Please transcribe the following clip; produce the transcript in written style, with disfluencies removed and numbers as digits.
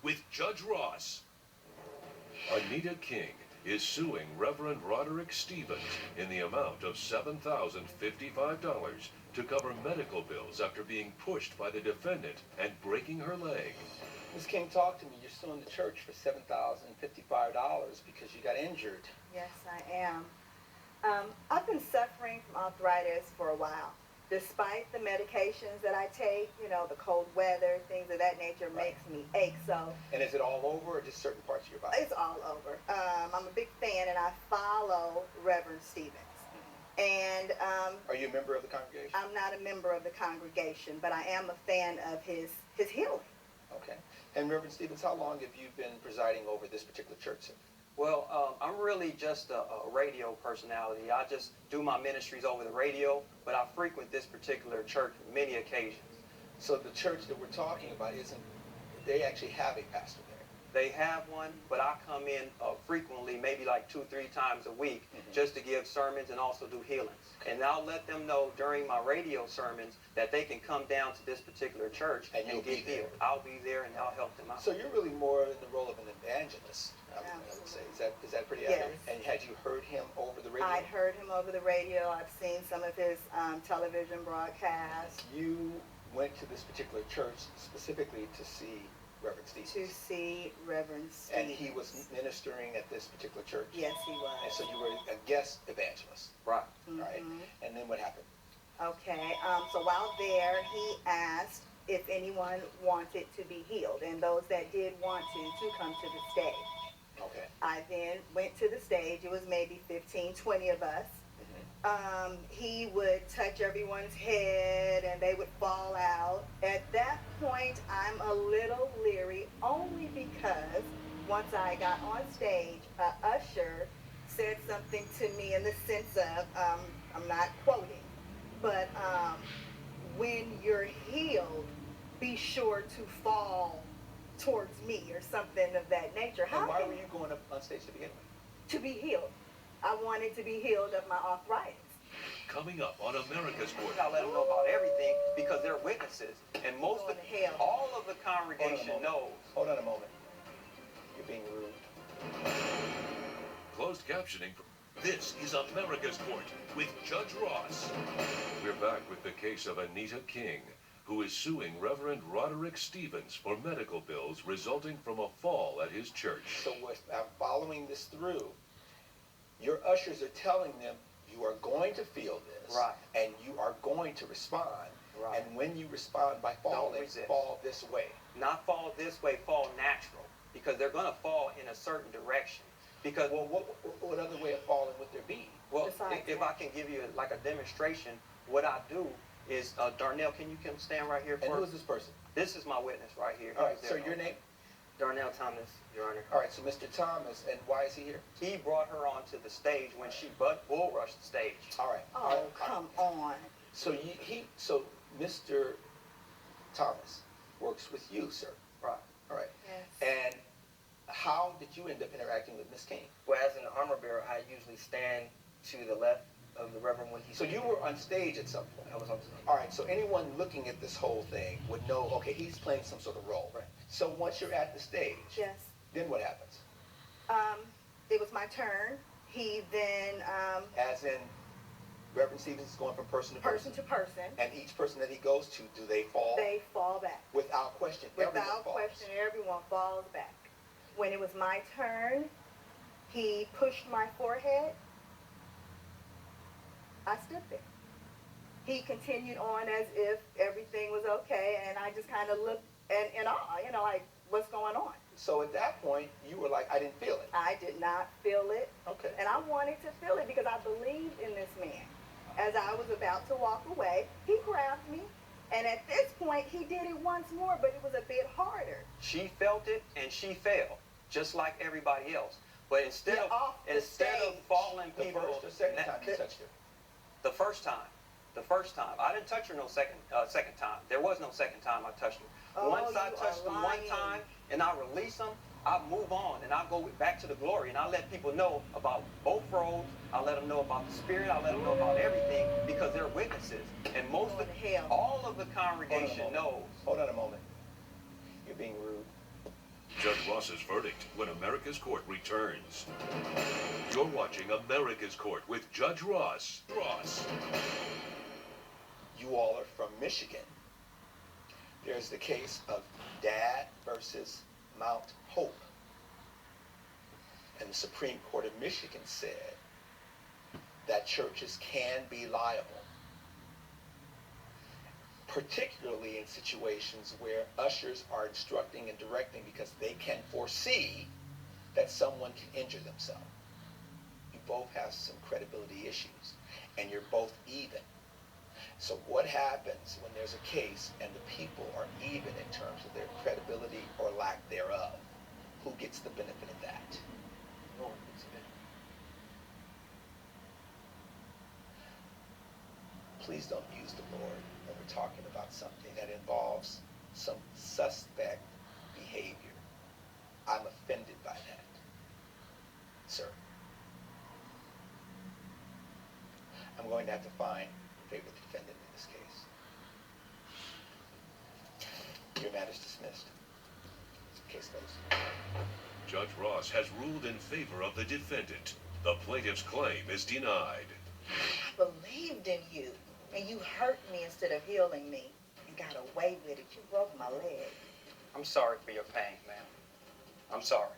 with Judge Ross. Anita King is suing Reverend Roderick Stevens in the amount of $7,055 to cover medical bills after being pushed by the defendant and breaking her leg. Ms. King, talk to me. You're suing the church for $7,055 because you got injured. Yes, I am. I've been suffering from arthritis for a while. Despite the medications that I take, you know, the cold weather, things of that nature makes me ache. So. And is it all over or just certain parts of your body? It's all over. I'm a big fan, and I follow Reverend Stevens. And are you a member of the congregation? I'm not a member of the congregation, but I am a fan of his healing. Okay. And Reverend Stevens, how long have you been presiding over this particular church, sir? Well, I'm really just a radio personality. I just do my ministries over the radio, but I frequent this particular church on many occasions. So the church that we're talking about they actually have a pastor there? They have one, but I come in frequently, maybe like 2-3 times a week, just to give sermons and also do healings. And I'll let them know during my radio sermons that they can come down to this particular church and get healed. I'll be there and I'll help them out. So you're really more in the role of an evangelist, I would say. Is that pretty accurate? Yes. And had you heard him over the radio? I'd heard him over the radio. I've seen some of his television broadcasts. You went to this particular church specifically to see Reverend Stevens? To see Reverend Stevens. And he was ministering at this particular church? Yes, he was. And so you were a guest evangelist? Right. Right. And then what happened? Okay, so while there, he asked if anyone wanted to be healed, and those that did want to come to the stage. Okay. I then went to the stage. It was maybe 15, 20 of us. He would touch everyone's head and they would fall out. At that point, I'm a little leery only because once I got on stage, usher said something to me in the sense of, I'm not quoting, but when you're healed, be sure to fall towards me or something of that nature. And why were you going up on stage to begin with? To be healed. I wanted to be healed of my arthritis. Coming up on America's Court. I let them know about everything because they're witnesses. And all of the congregation knows. Hold on a moment. You're being rude. Closed captioning. This is America's Court with Judge Ross. We're back with the case of Anita King, who is suing Reverend Roderick Stevens for medical bills resulting from a fall at his church. So I'm following this through. Your ushers are telling them you are going to feel this, right, and you are going to respond. Right. And when you respond by falling, fall this way. Not fall this way, fall natural, because they're going to fall in a certain direction. Because well, what other way of falling would there be? Well, if I can give you like a demonstration, what I do is, Darnell, can you come stand right here for And who is this person? This is my witness right here. All right, so your name? Darnell Thomas, Your Honor. All right, so Mr. Thomas, and why is he here? He brought her onto the stage when she bull rushed the stage. All right. Oh, come on. So so Mr. Thomas works with you, sir. Right. All right. Yes. And how did you end up interacting with Miss King? Well, as an armor bearer, I usually stand to the left of the Reverend when he. So you were on stage at some point. I was on stage. All right. So anyone looking at this whole thing would know, okay, he's playing some sort of role. Right. So once you're at the stage, yes, then what happens? It was my turn. He then, as in, Reverend Stevens is going from person to person. person to person. And each person that he goes to, do they fall? They fall back. Without question. Without question, everyone falls back. When it was my turn, he pushed my forehead. I stood there. He continued on as if everything was okay, and I just kind of looked in awe, you know, like, what's going on? So at that point, you were like, I didn't feel it. I did not feel it. Okay. And I wanted to feel it because I believed in this man. As I was about to walk away, he grabbed me. And at this point, he did it once more, but it was a bit harder. She felt it and she fell, just like everybody else. But instead of falling, The people. first or second time you touched her? The first time. The first time. I didn't touch her no second time. There was no second time I touched her. Oh, Once I touched them one lying. time and I release them, I move on and I go back to the glory and I let people know about both roads. I let them know about the Spirit. I let them know about everything because they're witnesses. And all of the congregation knows. Hold on a moment. You're being rude. Ross's verdict when America's Court returns. You're watching America's Court with Judge Ross. You all are from Michigan. There's the case of Dad versus Mount Hope. And the Supreme Court of Michigan said that churches can be liable, particularly in situations where ushers are instructing and directing because they can foresee that someone can injure themselves. You both have some credibility issues, and you're both even. So what happens when there's a case and the people are even in terms of their credibility or lack thereof? Who gets the benefit of that? Lord, it's been- Please don't use the Lord when we're talking about something that involves some suspect behavior. I'm offended by that, sir. I'm going to have to find a favorite defendant in this case. Your matter's dismissed. Case closed. Judge Ross has ruled in favor of the defendant. The plaintiff's claim is denied. I believed in you, and you hurt me instead of healing me and got away with it. You broke my leg. I'm sorry for your pain, ma'am. I'm sorry.